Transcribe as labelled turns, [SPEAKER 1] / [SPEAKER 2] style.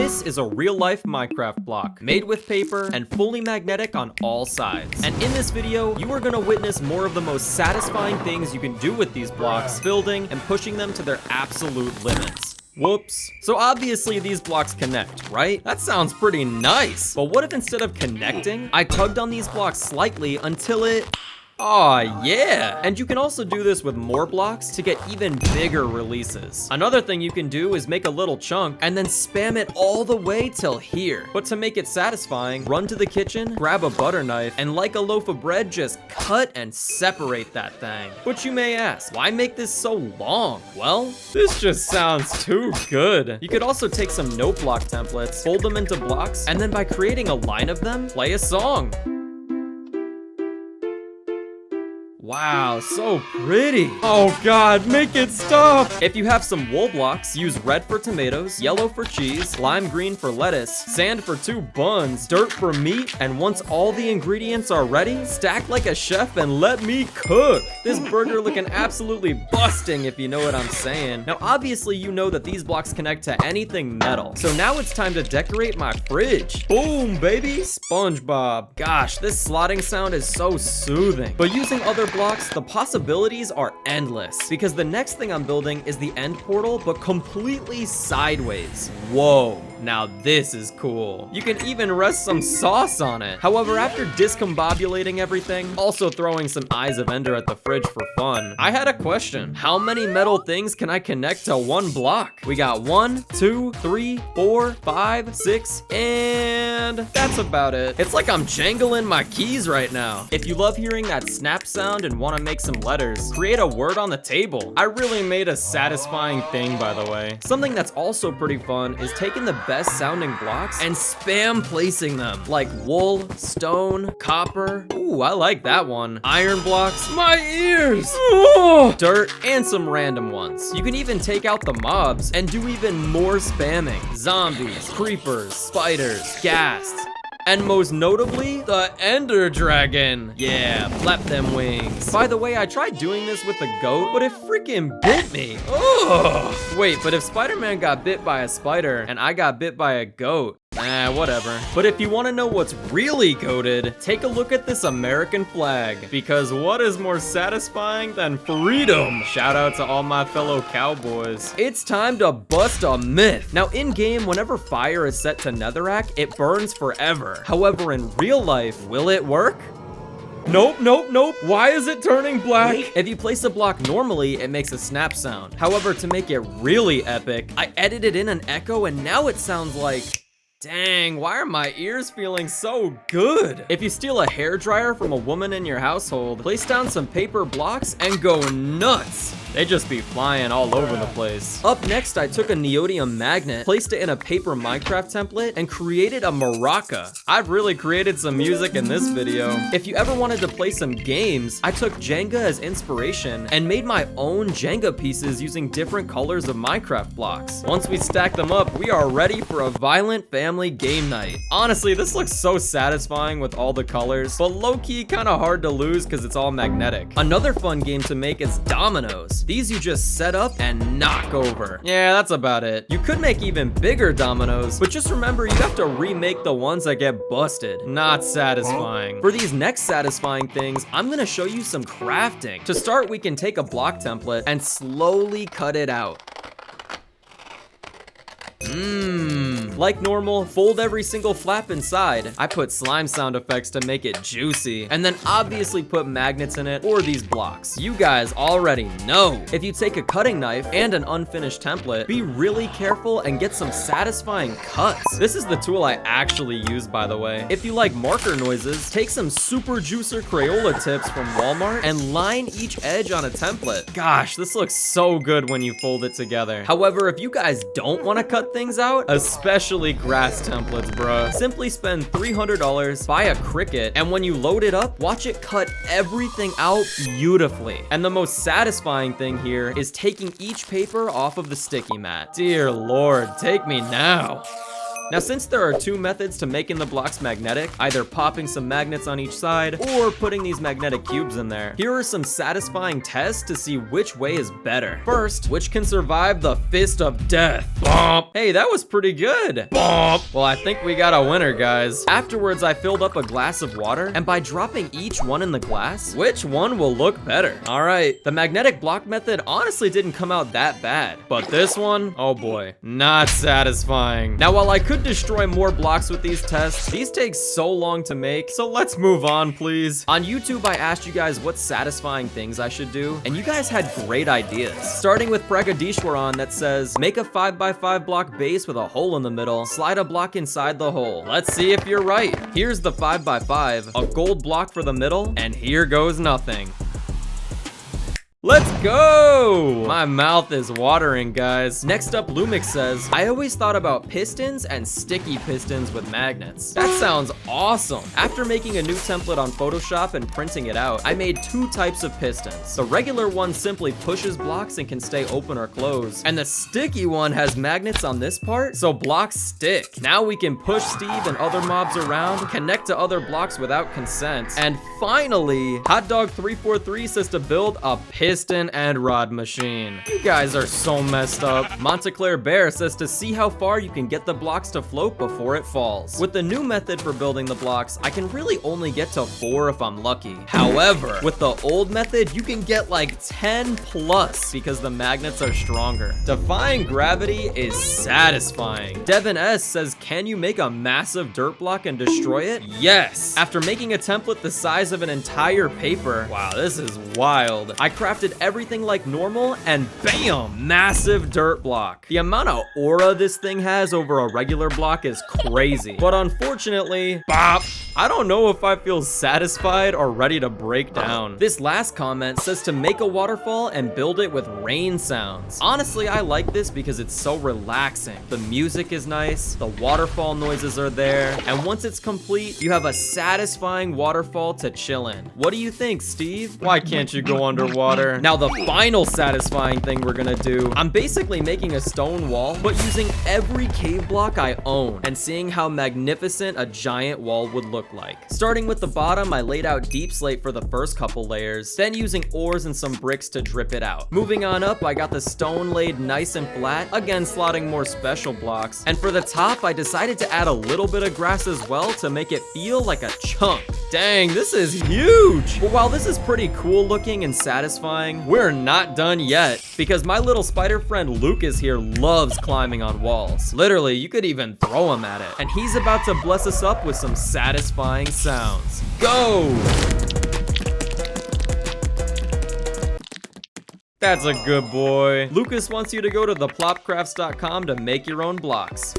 [SPEAKER 1] This is a real-life Minecraft block, made with paper and fully magnetic on all sides. And in this video, you are gonna witness more of the most satisfying things you can do with these blocks, building and pushing them to their absolute limits. Whoops. So obviously these blocks connect, right? That sounds pretty nice. But what if instead of connecting, I tugged on these blocks slightly until it... Aw, yeah! And you can also do this with more blocks to get even bigger releases. Another thing you can do is make a little chunk and then spam it all the way till here. But to make it satisfying, run to the kitchen, grab a butter knife, and like a loaf of bread, just cut and separate that thing. But you may ask, why make this so long? Well, this just sounds too good. You could also take some note block templates, fold them into blocks, and then by creating a line of them, play a song. Wow, so pretty. Oh God, make it stop. If you have some wool blocks, use red for tomatoes, yellow for cheese, lime green for lettuce, sand for 2 buns, dirt for meat, and once all the ingredients are ready, stack like a chef and let me cook. This burger looking absolutely busting if you know what I'm saying. Now, obviously you know that these blocks connect to anything metal. So now it's time to decorate my fridge. Boom, baby, SpongeBob. Gosh, this slotting sound is so soothing. But using other blocks, the possibilities are endless because the next thing I'm building is the end portal, but completely sideways. Whoa, now this is cool. You can even rest some sauce on it. However, after discombobulating everything, also throwing some eyes of Ender at the fridge for fun, I had a question. How many metal things can I connect to one block? We got 1, 2, 3, 4, 5, 6, and that's about it. It's like I'm jangling my keys right now. If you love hearing that snap sound and want to make some letters, create a word on the table. I really made a satisfying thing, by the way. Something that's also pretty fun is taking the best sounding blocks and spam placing them, like wool, stone, copper. Ooh, I like that one. Iron blocks, my ears. Oh, dirt, and some random ones. You can even take out the mobs and do even more spamming. Zombies, creepers, spiders, ghasts, and most notably, the Ender Dragon. Yeah, flap them wings. By the way, I tried doing this with the goat, but it freaking bit me. Ugh. Wait, but if Spider-Man got bit by a spider and I got bit by a goat, whatever. But if you want to know what's really goated, take a look at this American flag, because what is more satisfying than freedom? Shout out to all my fellow cowboys. It's time to bust a myth. Now in game, whenever fire is set to netherrack, it burns forever. However, in real life, will it work? Nope, nope, nope. Why is it turning black? If you place a block normally, it makes a snap sound. However, to make it really epic, I edited in an echo and now it sounds like... Dang, why are my ears feeling so good? If you steal a hairdryer from a woman in your household, place down some paper blocks and go nuts. They just be flying all over the place. Up next, I took a neodymium magnet, placed it in a paper Minecraft template, and created a maraca. I've really created some music in this video. If you ever wanted to play some games, I took Jenga as inspiration and made my own Jenga pieces using different colors of Minecraft blocks. Once we stack them up, we are ready for a violent family game night. Honestly, this looks so satisfying with all the colors, but low-key kind of hard to lose because it's all magnetic. Another fun game to make is dominoes. These you just set up and knock over. Yeah, that's about it. You could make even bigger dominoes, but just remember you have to remake the ones that get busted. Not satisfying. For these next satisfying things, I'm gonna show you some crafting. To start, we can take a block template and slowly cut it out. Like normal, fold every single flap inside. I put slime sound effects to make it juicy, and then obviously put magnets in it or these blocks. You guys already know. If you take a cutting knife and an unfinished template, be really careful and get some satisfying cuts. This is the tool I actually use, by the way. If you like marker noises, take some super juicer Crayola tips from Walmart and line each edge on a template. Gosh, this looks so good when you fold it together. However, if you guys don't want to cut things out, especially grass templates, bruh, simply spend $300, buy a Cricut, and when you load it up, watch it cut everything out beautifully. And the most satisfying thing here is taking each paper off of the sticky mat. Dear Lord, take me now. Now, since there are two methods to making the blocks magnetic, either popping some magnets on each side or putting these magnetic cubes in there, here are some satisfying tests to see which way is better. First, which can survive the fist of death? Bump. Hey, that was pretty good. Bump. Well, I think we got a winner, guys. Afterwards, I filled up a glass of water, and by dropping each one in the glass, which one will look better? All right, the magnetic block method honestly didn't come out that bad, but this one, oh boy, not satisfying. Now, while I could destroy more blocks with these tests, these take so long to make, so let's move on, please. On YouTube, I asked you guys what satisfying things I should do, and you guys had great ideas. Starting with Pragadishwaran that says, make a 5x5 block base with a hole in the middle, slide a block inside the hole. Let's see if you're right. Here's the 5x5, a gold block for the middle, and here goes nothing. Let's go! My mouth is watering, guys. Next up, Lumix says, I always thought about pistons and sticky pistons with magnets. That sounds awesome. After making a new template on Photoshop and printing it out, I made two types of pistons. The regular one simply pushes blocks and can stay open or closed. And the sticky one has magnets on this part, so blocks stick. Now we can push Steve and other mobs around, connect to other blocks without consent. And finally, HotDog343 says to build a piston and rod machine. You guys are so messed up. Monteclair Bear says to see how far you can get the blocks to float before it falls. With the new method for building the blocks, I can really only get to 4 if I'm lucky. However, with the old method, you can get like 10 plus because the magnets are stronger. Defying gravity is satisfying. Devin S says, can you make a massive dirt block and destroy it? Yes. After making a template the size of an entire paper, wow, this is wild. I crafted everything like normal and bam, massive dirt block. The amount of aura this thing has over a regular block is crazy. But unfortunately, bop, I don't know if I feel satisfied or ready to break down. This last comment says to make a waterfall and build it with rain sounds. Honestly, I like this because it's so relaxing. The music is nice, the waterfall noises are there, and once it's complete, you have a satisfying waterfall to chill in. What do you think, Steve? Why can't you go underwater? Now the final satisfying thing we're gonna do, I'm basically making a stone wall, but using every cave block I own and seeing how magnificent a giant wall would look like. Starting with the bottom, I laid out deep slate for the first couple layers, then using ores and some bricks to drip it out. Moving on up, I got the stone laid nice and flat, again slotting more special blocks, and for the top, I decided to add a little bit of grass as well to make it feel like a chunk. Dang, this is huge! But while this is pretty cool looking and satisfying, we're not done yet, because my little spider friend Lucas here loves climbing on walls. Literally, you could even throw him at it. And he's about to bless us up with some satisfying sounds. Go! That's a good boy. Lucas wants you to go to theplopcrafts.com to make your own blocks.